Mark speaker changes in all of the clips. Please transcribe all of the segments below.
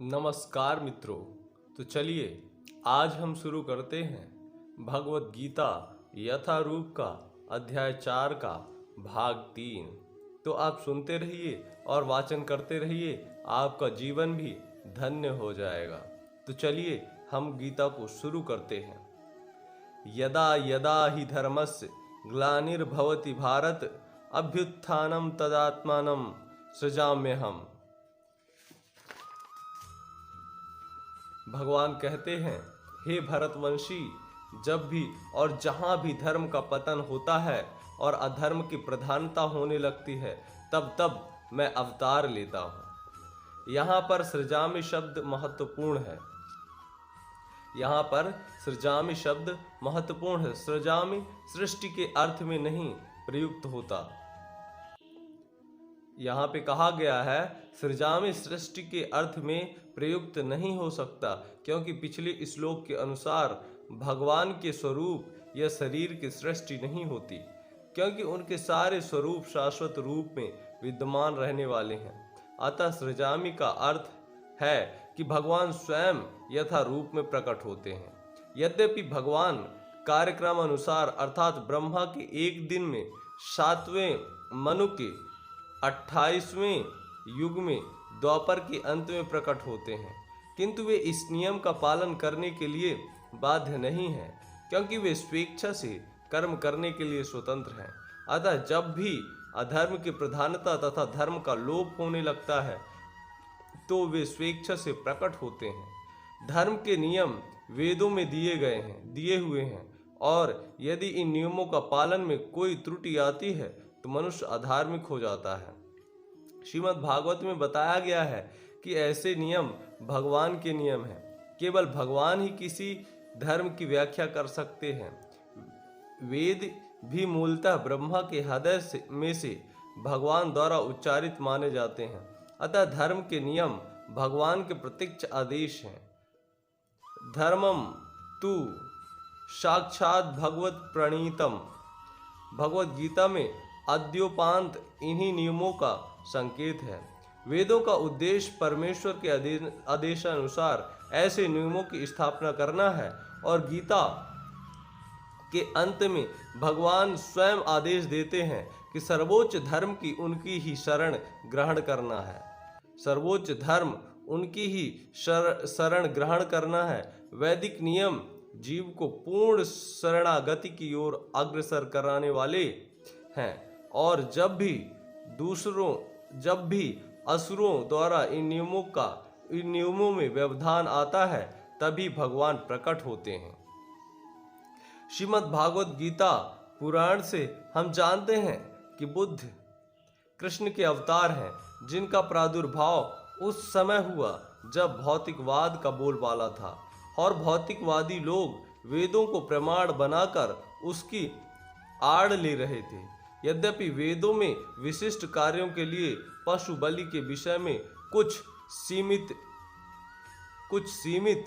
Speaker 1: नमस्कार मित्रों। तो चलिए आज हम शुरू करते हैं भगवत गीता यथारूप का अध्याय 4 का भाग 3। तो आप सुनते रहिए और वाचन करते रहिए, आपका जीवन भी धन्य हो जाएगा। तो चलिए हम गीता को शुरू करते हैं। यदा यदा हि धर्मस्य ग्लानिर्भवति भारत अभ्युत्थानं तदात्मानं सृजाम्यहम्। भगवान कहते हैं, हे भरतवंशी, जब भी और जहाँ भी धर्म का पतन होता है और अधर्म की प्रधानता होने लगती है, तब तब मैं अवतार लेता हूँ। यहाँ पर सृजामि शब्द महत्वपूर्ण है। यहाँ पर सृजामि शब्द महत्वपूर्ण है। सृजामि सृष्टि के अर्थ में नहीं प्रयुक्त होता। यहाँ पे कहा गया है सृजामि सृष्टि के अर्थ में प्रयुक्त नहीं हो सकता, क्योंकि पिछले श्लोक के अनुसार भगवान के स्वरूप या शरीर की सृष्टि नहीं होती, क्योंकि उनके सारे स्वरूप शाश्वत रूप में विद्यमान रहने वाले हैं। अतः सृजामि का अर्थ है कि भगवान स्वयं यथा रूप में प्रकट होते हैं। यद्यपि भगवान कार्यक्रम अनुसार अर्थात ब्रह्मा के एक दिन में 7वें मनु के 28वें युग में द्वापर के अंत में प्रकट होते हैं, किंतु वे इस नियम का पालन करने के लिए बाध्य नहीं हैं, क्योंकि वे स्वेच्छा से कर्म करने के लिए स्वतंत्र हैं। अतः जब भी अधर्म की प्रधानता तथा धर्म का लोप होने लगता है, तो वे स्वेच्छा से प्रकट होते हैं। धर्म के नियम वेदों में दिए हुए हैं, और यदि इन नियमों का पालन में कोई त्रुटि आती है तो मनुष्य अधार्मिक हो जाता है। श्रीमद् भागवत में बताया गया है कि ऐसे नियम भगवान के नियम हैं। केवल भगवान ही किसी धर्म की व्याख्या कर सकते हैं। वेद भी मूलतः ब्रह्मा के हृदय में से भगवान द्वारा उच्चारित माने जाते हैं। अतः धर्म के नियम भगवान के प्रत्यक्ष आदेश हैं। धर्मम तु साक्षात भगवत प्रणीतम। भगवत गीता में अद्योपांत इन्हीं नियमों का संकेत है। वेदों का उद्देश्य परमेश्वर के आदेशानुसार ऐसे नियमों की स्थापना करना है, और गीता के अंत में भगवान स्वयं आदेश देते हैं कि सर्वोच्च धर्म की उनकी ही शरण ग्रहण करना है। सर्वोच्च धर्म उनकी ही शरण ग्रहण करना है। वैदिक नियम जीव को पूर्ण शरणागति की ओर अग्रसर कराने वाले हैं, और जब भी असुरों द्वारा इन नियमों में व्यवधान आता है, तभी भगवान प्रकट होते हैं। श्रीमद् भागवत गीता पुराण से हम जानते हैं कि बुद्ध कृष्ण के अवतार हैं, जिनका प्रादुर्भाव उस समय हुआ जब भौतिकवाद का बोलबाला था, और भौतिकवादी लोग वेदों को प्रमाण बनाकर उसकी आड़ ले रहे थे। यद्यपि वेदों में विशिष्ट कार्यों के लिए पशु बलि के विषय में कुछ सीमित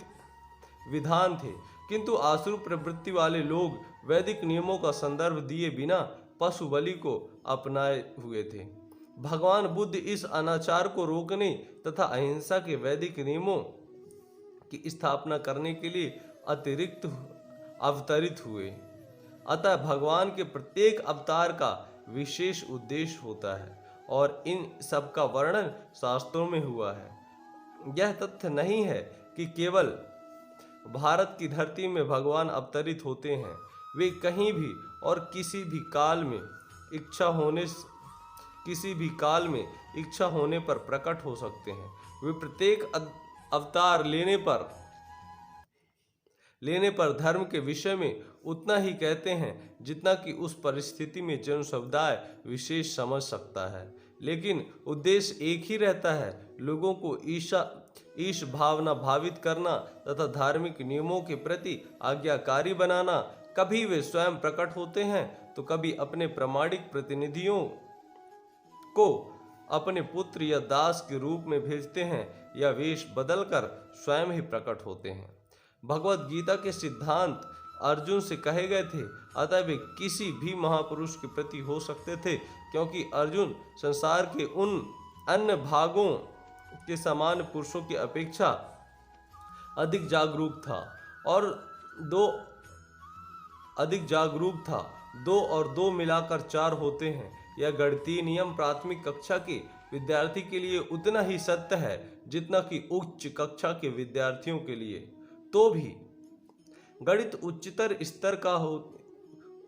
Speaker 1: विधान थे, किंतु आसुर प्रवृत्ति वाले लोग वैदिक नियमों का संदर्भ दिए बिना पशु बलि को अपनाए हुए थे। भगवान बुद्ध इस अनाचार को रोकने तथा अहिंसा के वैदिक नियमों की स्थापना करने के लिए अतिरिक्त अवतरित हुए। अतः भगवान के प्रत्येक अवतार का विशेष उद्देश्य होता है, और इन सब का वर्णन शास्त्रों में हुआ है। यह तथ्य नहीं है कि केवल भारत की धरती में भगवान अवतरित होते हैं। वे कहीं भी और किसी भी काल में इच्छा होने पर प्रकट हो सकते हैं। वे प्रत्येक अवतार लेने पर धर्म के विषय में उतना ही कहते हैं जितना कि उस परिस्थिति में जन समुदाय विशेष समझ सकता है, लेकिन उद्देश्य एक ही रहता है, लोगों को ईश भावना भावित करना तथा धार्मिक नियमों के प्रति आज्ञाकारी बनाना। कभी वे स्वयं प्रकट होते हैं तो कभी अपने प्रामाणिक प्रतिनिधियों को अपने पुत्र या दास के रूप में भेजते हैं, या वेश बदलकर स्वयं ही प्रकट होते हैं। भगवत गीता के सिद्धांत अर्जुन से कहे गए थे, अतः वे किसी भी महापुरुष के प्रति हो सकते थे, क्योंकि अर्जुन संसार के उन अन्य भागों के सामान्य पुरुषों की अपेक्षा अधिक जागरूक था और दो अधिक जागरूक था। 2 और 2 मिलाकर 4 होते हैं। यह गणितीय नियम प्राथमिक कक्षा के विद्यार्थी के लिए उतना ही सत्य है जितना कि उच्च कक्षा के विद्यार्थियों के लिए। तो भी गणित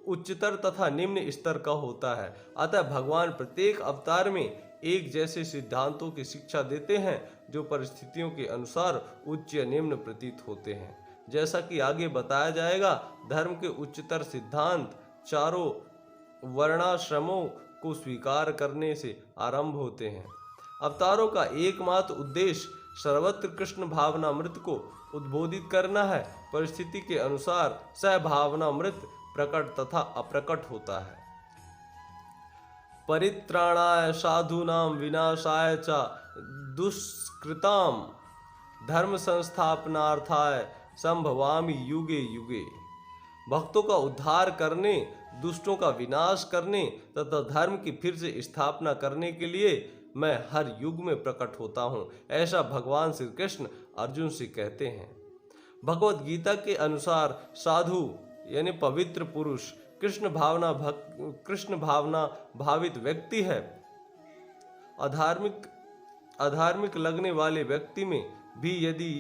Speaker 1: उच्चतर तथा निम्न स्तर का होता है। अतः भगवान प्रत्येक अवतार में एक जैसे सिद्धांतों की शिक्षा देते हैं जो परिस्थितियों के अनुसार उच्च या निम्न प्रतीत होते हैं। जैसा कि आगे बताया जाएगा, धर्म के उच्चतर सिद्धांत चारों वर्णाश्रमों को स्वीकार करने से आरंभ होते हैं। अवतारों का एकमात्र उद्देश्य सर्वत्र कृष्ण भावनामृत को उद्बोधित करना है। परिस्थिति के अनुसार सभावनामृत प्रकट तथा अप्रकट होता है। परित्राणाय साधूनां विनाशाय च दुष्कृतां धर्म संस्थापनार्थाय संभवामि युगे युगे। भक्तों का उद्धार करने, दुष्टों का विनाश करने तथा धर्म की फिर से स्थापना करने के लिए मैं हर युग में प्रकट होता हूँ, ऐसा भगवान श्री कृष्ण अर्जुन से कहते हैं। भगवत गीता के अनुसार साधु यानी पवित्र पुरुष कृष्ण भावना भावित व्यक्ति है। अधार्मिक लगने वाले व्यक्ति में भी यदि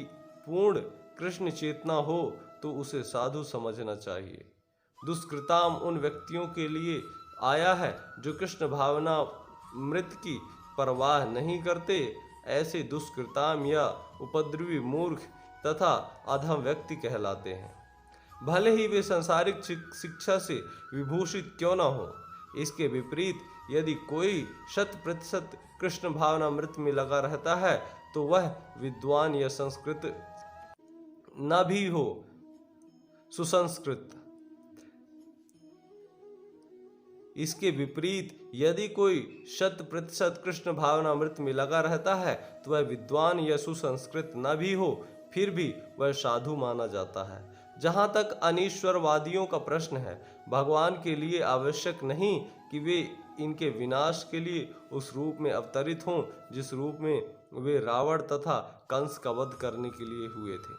Speaker 1: पूर्ण कृष्ण चेतना हो तो उसे साधु समझना चाहिए। दुष्कृताम उन व्यक्तियों के लिए आया है जो कृष्ण भावना मृत की परवाह नहीं करते। ऐसे दुष्कृताम या उपद्रवी मूर्ख तथा अधम व्यक्ति कहलाते हैं, भले ही वे सांसारिक शिक्षा से विभूषित क्यों न हो। इसके विपरीत यदि कोई 100% कृष्ण भावनामृत में लगा रहता है तो वह विद्वान या संस्कृत न भी हो, सुसंस्कृत। इसके विपरीत यदि कोई 100% कृष्ण भावनामृत में लगा रहता है तो वह विद्वान या सुसंस्कृत न भी हो, फिर भी वह साधु माना जाता है। जहाँ तक अनीश्वरवादियों का प्रश्न है, भगवान के लिए आवश्यक नहीं कि वे इनके विनाश के लिए उस रूप में अवतरित हों जिस रूप में वे रावण तथा कंस का वध करने के लिए हुए थे।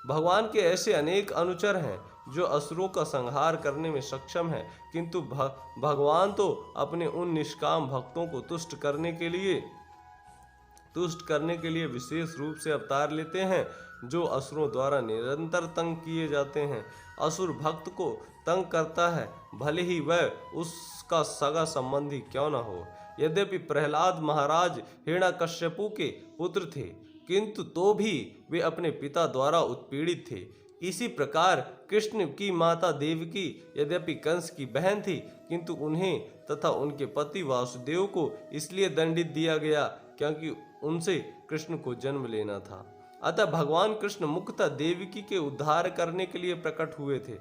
Speaker 1: भगवान के ऐसे अनेक अनुचर हैं जो असुरों का संहार करने में सक्षम हैं, किंतु भगवान तो अपने उन निष्काम भक्तों को तुष्ट करने के लिए विशेष रूप से अवतार लेते हैं जो असुरों द्वारा निरंतर तंग किए जाते हैं। असुर भक्त को तंग करता है, भले ही वह उसका सगा संबंधी क्यों न हो। यद्यपि प्रहलाद महाराज हिरण्यकश्यपु के पुत्र थे, किंतु तो भी वे अपने पिता द्वारा उत्पीड़ित थे। इसी प्रकार कृष्ण की माता देवकी यद्यपि कंस की बहन थी, किंतु उन्हें तथा उनके पति वासुदेव को इसलिए दंडित दिया गया क्योंकि उनसे कृष्ण को जन्म लेना था। अतः भगवान कृष्ण मुख्यतः देवकी के उद्धार करने के लिए प्रकट हुए थे,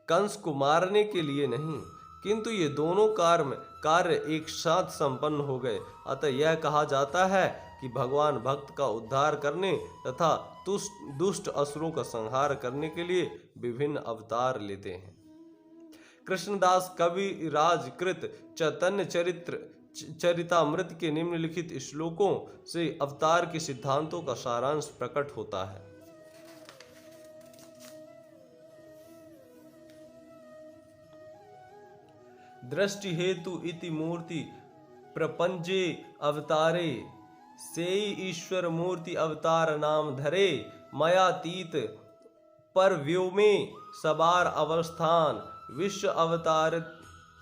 Speaker 1: कंस को मारने के लिए नहीं। किंतु ये दोनों कार्य एक साथ संपन्न हो गए। अतः यह कहा जाता है कि भगवान भक्त का उद्धार करने तथा दुष्ट असुरों का संहार करने के लिए विभिन्न अवतार लेते हैं। कृष्णदास कविराज कृत चैतन्य चरितामृत के निम्नलिखित श्लोकों से अवतार के सिद्धांतों का सारांश प्रकट होता है। दृष्टि हेतु इति मूर्ति प्रपंचे अवतारे सेई ईश्वर मूर्ति अवतार नाम धरे मायातीत पर व्योमे सबार अवस्थान विश्व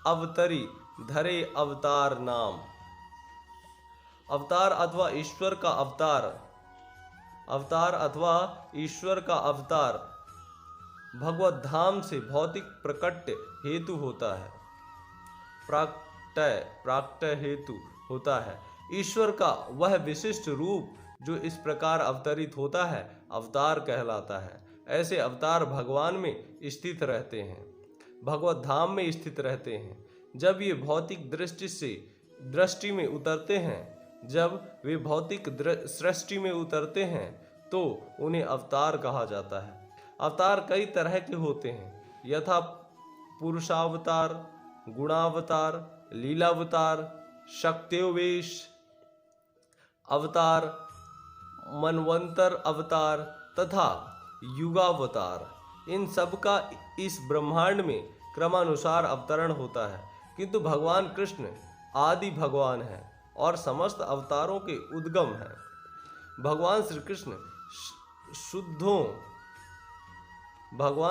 Speaker 1: अवतरी धरे अवतार नाम। अवतार अथवा ईश्वर का अवतार भगवत धाम से भौतिक प्रकट हेतु होता है, प्राकट्य हेतु होता है। ईश्वर का वह विशिष्ट रूप जो इस प्रकार अवतरित होता है अवतार कहलाता है। ऐसे अवतार भगवान में स्थित रहते हैं, भगवत धाम में स्थित रहते हैं। जब ये भौतिक दृष्टि में उतरते हैं, जब वे भौतिक सृष्टि में उतरते हैं तो उन्हें अवतार कहा जाता है। अवतार कई तरह के होते हैं, यथा पुरुषावतार, गुणावतार, लीलावतार, शक्त्योवेश अवतार, मनवंतर अवतार तथा युगावतार, इन सब का इस ब्रह्मांड में क्रमानुसार अवतरण होता है। किंतु भगवान कृष्ण आदि भगवान हैं और समस्त अवतारों के उद्गम हैं। भगवान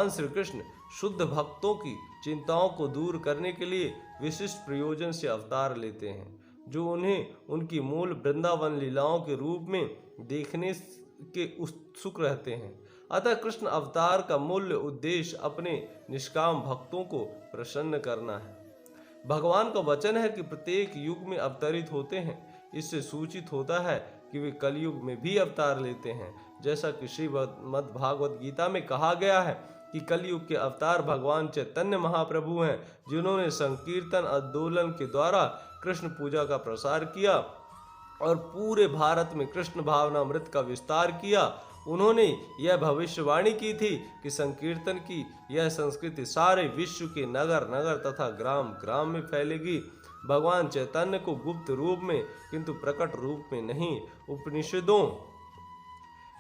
Speaker 1: श्री कृष्ण शुद्ध भक्तों की चिंताओं को दूर करने के लिए विशिष्ट प्रयोजन से अवतार लेते हैं, जो उन्हें उनकी मूल वृंदावन लीलाओं के रूप में देखने के उत्सुक रहते हैं। अतः कृष्ण अवतार का मूल उद्देश्य अपने निष्काम भक्तों को प्रसन्न करना है। भगवान का वचन है कि प्रत्येक युग में अवतरित होते हैं। इससे सूचित होता है कि वे कलयुग में भी अवतार लेते हैं। जैसा कि श्रीमद् भागवत गीता में कहा गया है कि कलयुग के अवतार भगवान चैतन्य महाप्रभु हैं, जिन्होंने संकीर्तन आंदोलन के द्वारा कृष्ण पूजा का प्रसार किया और पूरे भारत में कृष्ण भावनामृत का विस्तार किया। उन्होंने यह भविष्यवाणी की थी कि संकीर्तन की यह संस्कृति सारे विश्व के नगर नगर तथा ग्राम ग्राम में फैलेगी। भगवान चैतन्य को गुप्त रूप में किंतु प्रकट रूप में नहीं, उपनिषदों,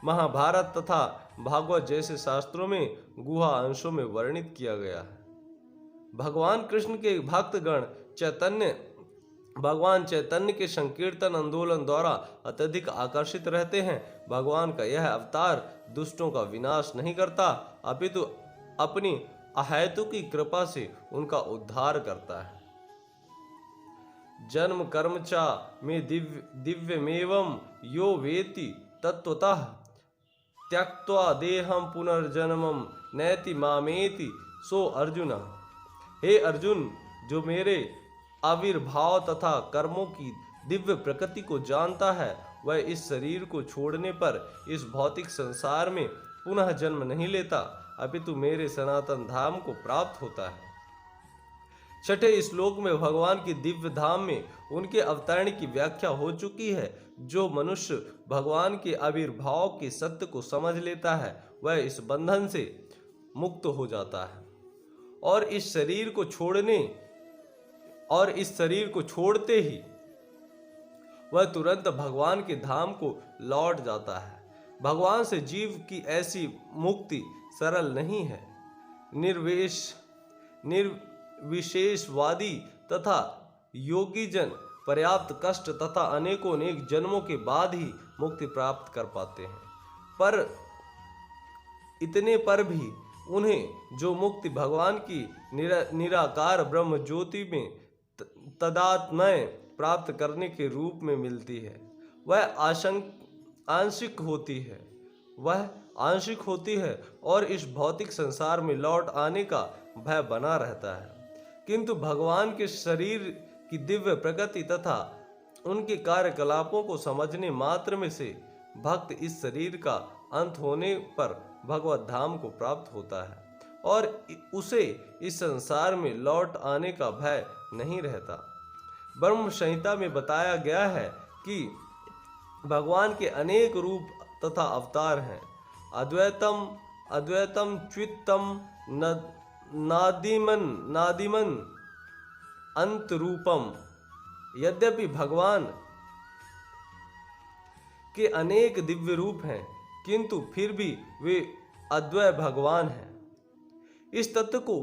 Speaker 1: महाभारत तथा भागवत जैसे शास्त्रों में गुहा अंशों में वर्णित किया गया है। भगवान कृष्ण के भक्तगण भगवान चैतन्य के संकीर्तन आंदोलन द्वारा अत्यधिक आकर्षित रहते हैं। भगवान का यह अवतार दुष्टों का विनाश नहीं करता, अपितु अपनी अहेतुकी कृपा से उनका उद्धार करता है। जन्म कर्म चा में दिव्यमेवं यो वेति तत्वतः त्यक्त्वा देहं पुनर्जन्मं नैति मामेति सो अर्जुन। हे अर्जुन, जो मेरे आविर्भाव तथा कर्मों की दिव्य प्रकृति को जानता है, वह इस शरीर को छोड़ने पर इस भौतिक संसार में पुनः जन्म नहीं लेता, अपितु मेरे सनातन धाम को प्राप्त होता है। छठे श्लोक में भगवान की दिव्य धाम में उनके अवतरण की व्याख्या हो चुकी है। जो मनुष्य भगवान के आविर्भाव के सत्य को समझ लेता है, वह इस बंधन से मुक्त हो जाता है और इस शरीर को छोड़ते ही वह तुरंत भगवान के धाम को लौट जाता है। भगवान से जीव की ऐसी मुक्ति सरल नहीं है। निर्विशेषवादी तथा योगी जन पर्याप्त कष्ट तथा अनेक जन्मों के बाद ही मुक्ति प्राप्त कर पाते हैं, पर इतने पर भी उन्हें जो मुक्ति भगवान की निराकार ब्रह्म ज्योति में तदात्मय प्राप्त करने के रूप में मिलती है, वह आंशिक होती है और इस भौतिक संसार में लौट आने का भय बना रहता है। किंतु भगवान के शरीर की दिव्य प्रकृति तथा उनके कार्यकलापों को समझने मात्र में से भक्त इस शरीर का अंत होने पर भगवत धाम को प्राप्त होता है और उसे इस संसार में लौट आने का भय नहीं रहता। ब्रह्म संहिता में बताया गया है कि भगवान के अनेक रूप तथा अवतार हैं। अद्वैतम च्वित्तम नादिमन अंत रूपम। यद्यपि भगवान के अनेक दिव्य रूप हैं, किंतु फिर भी वे अद्वय भगवान हैं। इस तत्व को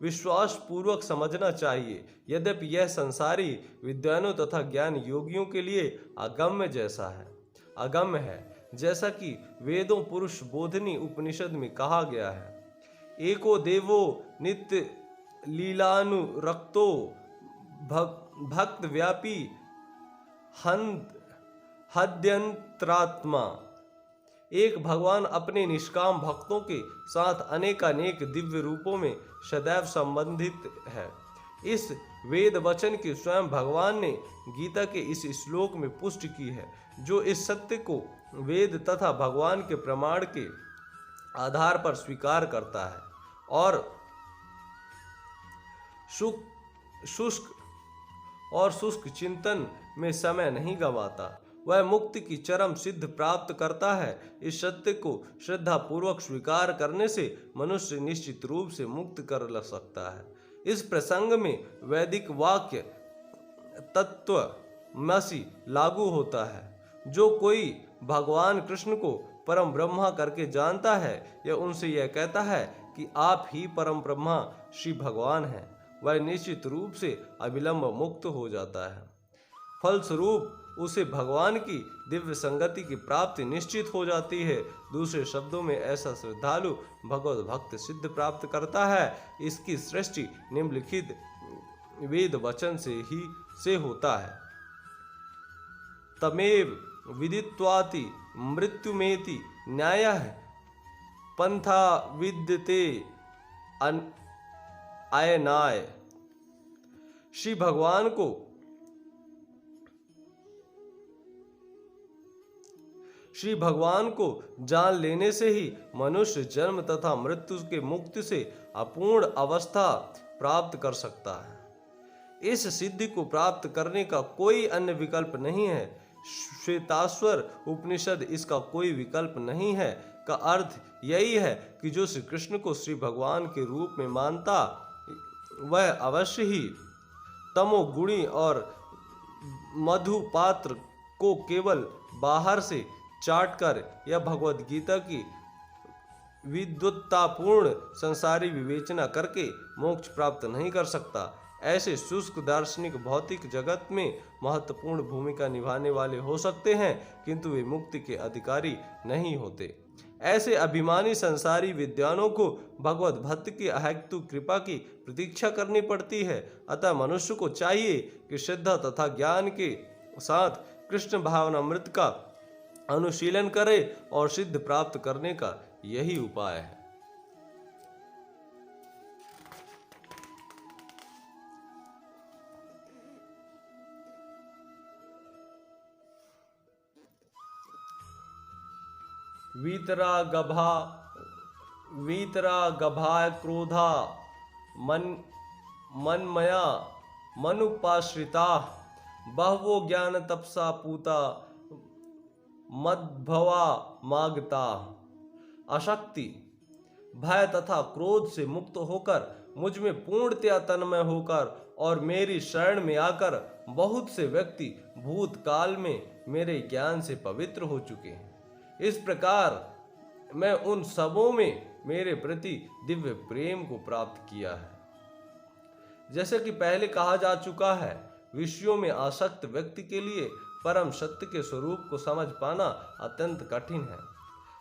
Speaker 1: विश्वास पूर्वक समझना चाहिए। यद्यपि यह संसारी विद्वानों तथा ज्ञान योगियों के लिए अगम्य है, जैसा कि वेदों पुरुष बोधनी उपनिषद में कहा गया है। एको देवो नित्य लीलानुरक्तो भक्त व्यापी हद्यंतरात्मा। एक भगवान अपने निष्काम भक्तों के साथ अनेकानेक दिव्य रूपों में सदैव संबंधित है। इस वेद वचन की स्वयं भगवान ने गीता के इस श्लोक में पुष्टि की है, जो इस सत्य को वेद तथा भगवान के प्रमाण के आधार पर स्वीकार करता है और शुष्क चिंतन में समय नहीं गंवाता। वह मुक्ति की चरम सिद्ध प्राप्त करता है। इस सत्य को श्रद्धा पूर्वक स्वीकार करने से मनुष्य निश्चित रूप से मुक्त कर सकता है। इस प्रसंग में वैदिक वाक्य तत्वमसि लागू होता है। जो कोई भगवान कृष्ण को परम ब्रह्मा करके जानता है या उनसे यह कहता है कि आप ही परम ब्रह्मा श्री भगवान हैं, वह निश्चित रूप से अविलंब मुक्त हो जाता है। फलस्वरूप उसे भगवान की दिव्य संगति की प्राप्ति निश्चित हो जाती है। दूसरे शब्दों में ऐसा श्रद्धालु भगवत भक्त सिद्ध प्राप्त करता है। इसकी सृष्टि निम्नलिखित वेद वचन से होता है। तमेव विदित्वाति मृत्युमेति न्यायः पंथा विद्यते अयनाय। श्री भगवान को जान लेने से ही मनुष्य जन्म तथा मृत्यु के मुक्ति से अपूर्ण अवस्था प्राप्त कर सकता है। इस सिद्धि को प्राप्त करने का कोई अन्य विकल्प नहीं है। श्वेताश्वर उपनिषद इसका कोई विकल्प नहीं है का अर्थ यही है कि जो श्री कृष्ण को श्री भगवान के रूप में मानता वह अवश्य ही तमोगुणी और मधुपात्र को केवल बाहर से चाटकर या भगवद गीता की विद्वत्तापूर्ण संसारी विवेचना करके मोक्ष प्राप्त नहीं कर सकता। ऐसे शुष्क दार्शनिक भौतिक जगत में महत्वपूर्ण भूमिका निभाने वाले हो सकते हैं, किंतु वे मुक्ति के अधिकारी नहीं होते। ऐसे अभिमानी संसारी विद्वानों को भगवत भक्त की अहेतु कृपा की प्रतीक्षा करनी पड़ती है। अतः मनुष्य को चाहिए कि श्रद्धा तथा ज्ञान के साथ कृष्ण भावनामृत का अनुशीलन करे और सिद्ध प्राप्त करने का यही उपाय है। वीतरागभा क्रोधा मनमया मनुपाश्रिता बहवो ज्ञान तपसा पूता मद्भवा मागता। आसक्ति, भय तथा क्रोध से मुक्त होकर मुझ में पूर्णतया तन्मय होकर और मेरी शरण में आकर बहुत से व्यक्ति भूतकाल में मेरे ज्ञान से पवित्र हो चुके हैं। इस प्रकार मैं उन सबों में मेरे प्रति दिव्य प्रेम को प्राप्त किया है। जैसे कि पहले कहा जा चुका है, विषयों में आसक्त व्यक्ति के लिए परम सत्य के स्वरूप को समझ पाना अत्यंत कठिन है।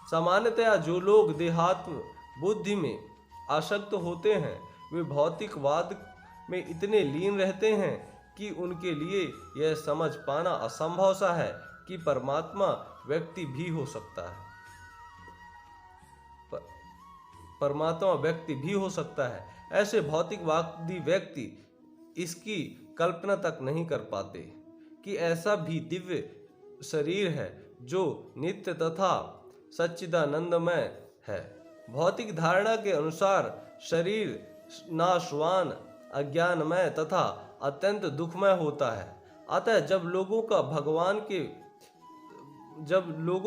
Speaker 1: सामान्यतया जो लोग देहात्म बुद्धि में आसक्त होते हैं वे भौतिकवाद में इतने लीन रहते हैं कि उनके लिए यह समझ पाना असंभव सा है कि परमात्मा व्यक्ति भी हो सकता है। परमात्मा व्यक्ति भी हो सकता है। ऐसे भौतिकवादी व्यक्ति इसकी कल्पना तक नहीं कर पाते कि ऐसा भी दिव्य शरीर है जो नित्य तथा सच्चिदानंदमय है। भौतिक धारणा के अनुसार शरीर नाशवान, अज्ञानमय तथा अत्यंत दुखमय होता है। अतः जब लोगों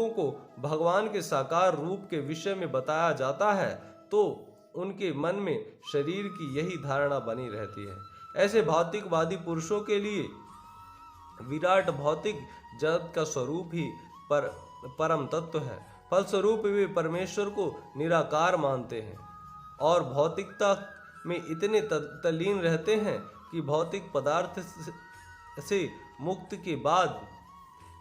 Speaker 1: को भगवान के साकार रूप के विषय में बताया जाता है तो उनके मन में शरीर की यही धारणा बनी रहती है। ऐसे भौतिकवादी पुरुषों के लिए विराट भौतिक जगत का स्वरूप ही परम तत्व है। फलस्वरूप वे परमेश्वर को निराकार मानते हैं और भौतिकता में इतने तल्लीन रहते हैं कि भौतिक पदार्थ से मुक्ति के बाद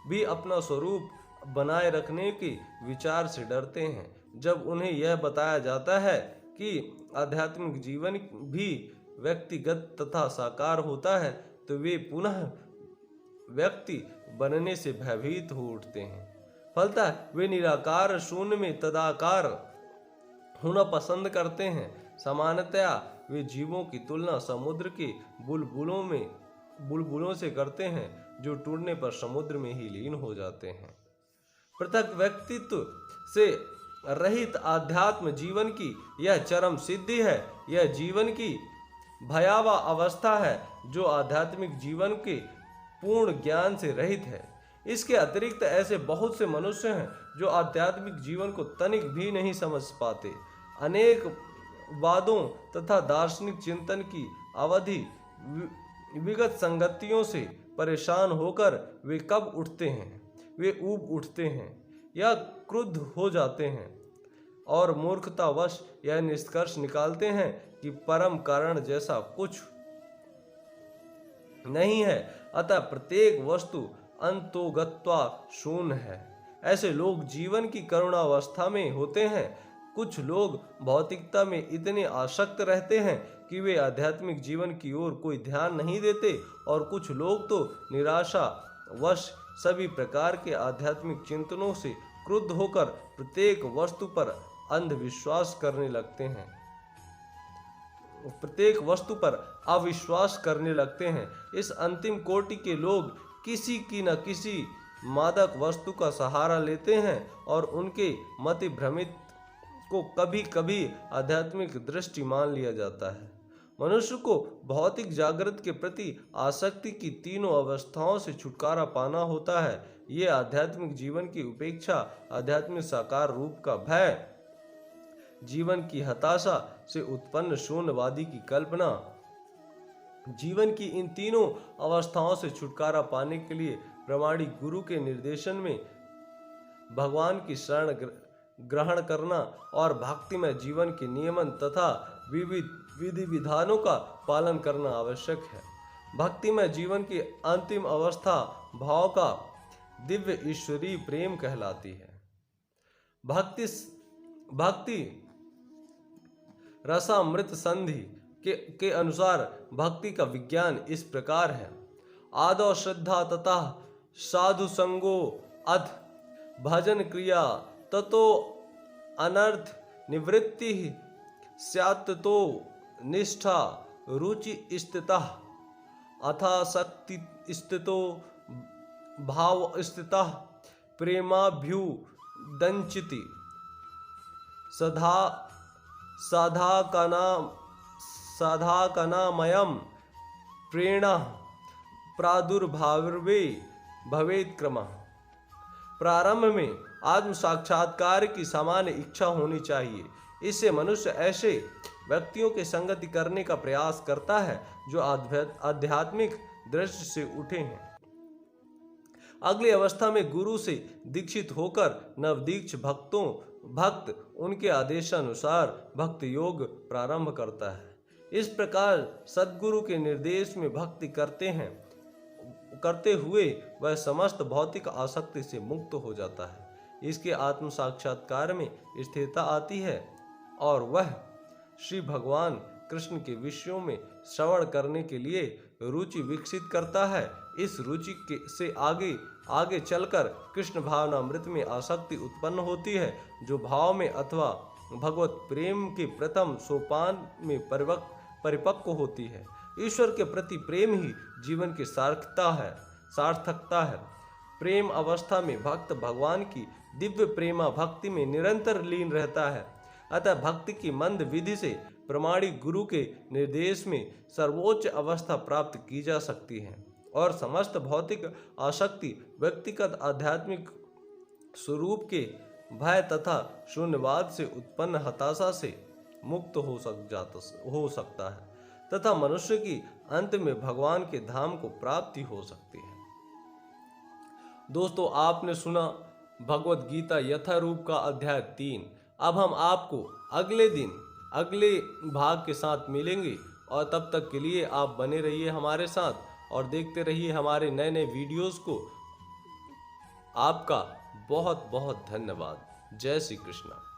Speaker 1: भी अपना स्वरूप बनाए रखने के विचार से डरते हैं। जब उन्हें यह बताया जाता है कि आध्यात्मिक जीवन भी व्यक्तिगत तथा साकार होता है तो वे पुनः व्यक्ति बनने से भयभीत हो उठते हैं। फलतः वे निराकार शून्य में तदाकार होना पसंद करते हैं। सामान्यतया वे जीवों की तुलना समुद्र के बुलबुलों से करते हैं जो टूटने पर समुद्र में ही लीन हो जाते हैं। पृथक व्यक्तित्व से रहित आध्यात्म जीवन की यह चरम सिद्धि है। यह जीवन की भयावह अवस्था है जो आध्यात्मिक जीवन के पूर्ण ज्ञान से रहित है। इसके अतिरिक्त ऐसे बहुत से मनुष्य हैं जो आध्यात्मिक जीवन को तनिक भी नहीं समझ पाते। अनेक वादों तथा दार्शनिक चिंतन की अवधि विगत संगतियों से परेशान होकर वे कब उठते हैं, वे ऊब उठते हैं या क्रुद्ध हो जाते हैं और मूर्खतावश यह निष्कर्ष निकालते हैं कि परम कारण जैसा कुछ नहीं है, अतः प्रत्येक वस्तु अंतोगत्वा शून्य है। ऐसे लोग जीवन की करुणावस्था में होते हैं। कुछ लोग भौतिकता में इतने आसक्त रहते हैं कि वे आध्यात्मिक जीवन की ओर कोई ध्यान नहीं देते, और कुछ लोग तो निराशावश सभी प्रकार के आध्यात्मिक चिंतनों से क्रुद्ध होकर प्रत्येक वस्तु पर अंधविश्वास करने लगते हैं, प्रत्येक वस्तु पर अविश्वास करने लगते हैं। इस अंतिम कोटि के लोग किसी की न किसी मादक वस्तु का सहारा लेते हैं और उनके मति भ्रमित को कभी कभी आध्यात्मिक दृष्टि मान लिया जाता है। मनुष्य को भौतिक जागृत के प्रति आसक्ति की तीनों अवस्थाओं से छुटकारा पाना होता है। ये आध्यात्मिक जीवन की उपेक्षा, आध्यात्मिक साकार रूप का भय, जीवन की हताशा से उत्पन्न शून्यवादी की कल्पना। जीवन की इन तीनों अवस्थाओं से छुटकारा पाने के लिए प्रामाणिक गुरु के निर्देशन में भगवान की शरण ग्रहण करना और भक्तिमय जीवन के नियमन तथा विविध विधि विधानों का पालन करना आवश्यक है। भक्तिमय जीवन की अंतिम अवस्था भाव का दिव्य ईश्वरीय प्रेम कहलाती है। भक्ति रसामृत संधि के अनुसार भक्ति का विज्ञान इस प्रकार है। आदौ श्रद्धा ततः साधु संगो अथ भजन क्रिया ततो अनर्थ निवृत्ति स्यात् ततो निष्ठा रुचि स्थितः अथासक्ति स्थितो भाव स्थितः प्रेमाभ्युदंचिति साधाकनामयम् प्रेरणा प्रादुर्भावे भवेत् क्रमः। प्रारंभ में आत्म साक्षात्कार की सामान्य इच्छा होनी चाहिए। इससे मनुष्य ऐसे व्यक्तियों के संगति करने का प्रयास करता है जो आध्यात्मिक दृष्टि से उठे हैं। अगली अवस्था में गुरु से दीक्षित होकर नवदीक्ष भक्त उनके आदेशानुसार भक्ति योग प्रारंभ करता है। इस प्रकार सद्गुरु के निर्देश में भक्ति करते हुए वह समस्त भौतिक आसक्ति से मुक्त हो जाता है। इसके आत्म साक्षात्कार में स्थिरता आती है और वह श्री भगवान कृष्ण के विषयों में श्रवण करने के लिए रुचि विकसित करता है। इस रुचि से आगे चलकर कृष्ण भावनामृत में आसक्ति उत्पन्न होती है, जो भाव में अथवा भगवत प्रेम के प्रथम सोपान में परिपक्व होती है। ईश्वर के प्रति प्रेम ही जीवन की सार्थकता है। प्रेम अवस्था में भक्त भगवान की दिव्य प्रेमा भक्ति में निरंतर लीन रहता है। अतः भक्ति की मंद विधि से प्रामाणिक गुरु के निर्देश में सर्वोच्च अवस्था प्राप्त की जा सकती है और समस्त भौतिक आसक्ति व्यक्तिगत आध्यात्मिक स्वरूप के भय तथा शून्यवाद से उत्पन्न हताशा से मुक्त हो सकता है तथा मनुष्य की अंत में भगवान के धाम को प्राप्ति हो सकती है। दोस्तों, आपने सुना भगवत गीता यथारूप का अध्याय 3। अब हम आपको अगले दिन अगले भाग के साथ मिलेंगे और तब तक के लिए आप बने रहिए हमारे साथ और देखते रहिए हमारे नए नए वीडियोस को। आपका बहुत बहुत धन्यवाद। जय श्री कृष्ण।